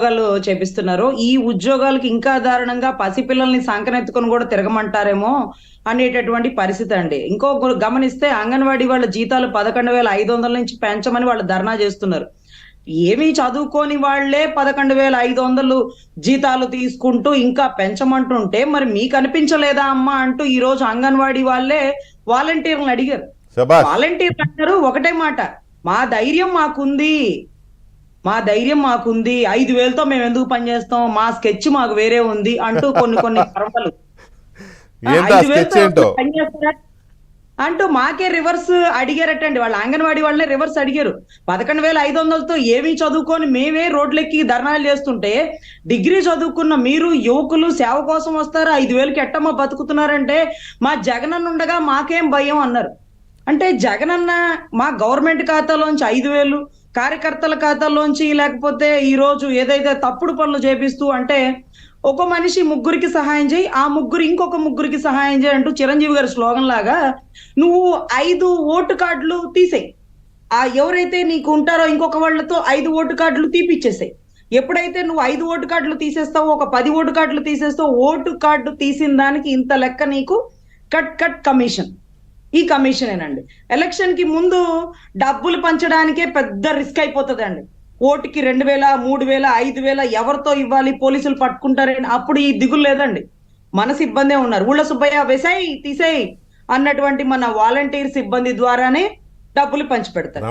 ఉద్యోగాలు చేపిస్తున్నారు. ఈ ఉద్యోగాలకి ఇంకా దారుణంగా పసిపిల్లల్ని సంకనెత్తుకొని కూడా తిరగమంటారేమో అనేటటువంటి పరిస్థితి అండి. గమనిస్తే అంగన్వాడీ వాళ్ళ జీతాలు 11,500 నుంచి పెంచమని వాళ్ళు ధర్నా చేస్తున్నారు. ఏమీ చదువుకోని వాళ్ళే 11,500 జీతాలు తీసుకుంటూ ఇంకా పెంచమంటుంటే మరి మీకు అనిపించలేదా అమ్మా అంటూ ఈ రోజు అంగన్వాడీ వాళ్ళే వాలంటీర్లను అడిగారు. వాలంటీర్లు అంటారు ఒకటే మాట, మా ధైర్యం మాకుంది, మా ధైర్యం మాకుంది, 5,000తో మేము ఎందుకు పనిచేస్తాం, మా స్కెచ్ మాకు వేరే ఉంది అంటూ కొన్ని పరమలు 5,000తో పనిచేస్తారా అంటూ మాకే రివర్స్ అడిగారటండి. వాళ్ళ అంగన్వాడీ వాళ్ళే రివర్స్ అడిగారు. 11,500తో ఏమీ చదువుకొని మేమే రోడ్లెక్కి ధర్నాలు చేస్తుంటే డిగ్రీ చదువుకున్న మీరు యువకులు సేవ కోసం వస్తారు, 5,000కి ఎట్టమ్మా బతుకుతున్నారంటే మా జగనన్న ఉండగా మాకేం భయం అన్నారు. అంటే జగనన్న మా గవర్నమెంట్ ఖాతాలోంచి 5,000 కార్యకర్తల ఖాతాలోంచి, లేకపోతే ఈ రోజు ఏదైతే తప్పుడు పనులు చేపిస్తూ అంటే ఒక మనిషి ముగ్గురికి సహాయం చేయి, ఆ ముగ్గురు ఇంకొక ముగ్గురికి సహాయం చేయి అంటూ చిరంజీవి గారి స్లోగన్ లాగా నువ్వు 5 ఓటు కార్డులు తీసేయి, ఆ ఎవరైతే నీకు ఉంటారో ఇంకొక వాళ్ళతో 5 ఓటు కార్డులు తీపిచ్చేసాయి. ఎప్పుడైతే నువ్వు 5 ఓటు కార్డులు తీసేస్తావో, ఒక 10 ఓటు కార్డులు తీసేస్తావు, ఓటు కార్డు తీసిన దానికి ఇంత లెక్క నీకు కట్ కమిషన్. ఈ కమిషనేనండి. ఎలక్షన్ కి ముందు డబ్బులు పంచడానికే పెద్ద రిస్క్ అయిపోతుందండి. ఓటుకి 2,000, 3,000, 5,000 ఎవరితో ఇవ్వాలి, పోలీసులు పట్టుకుంటారని అప్పుడు ఈ దిగులు లేదండి. మన సిబ్బందే ఉన్నారు. ఊళ్ళ సుబ్బయ్య వేసాయి తీసేయి అన్నటువంటి మన వాలంటీర్ సిబ్బంది ద్వారానే డబ్బులు పంచి పెడతారు.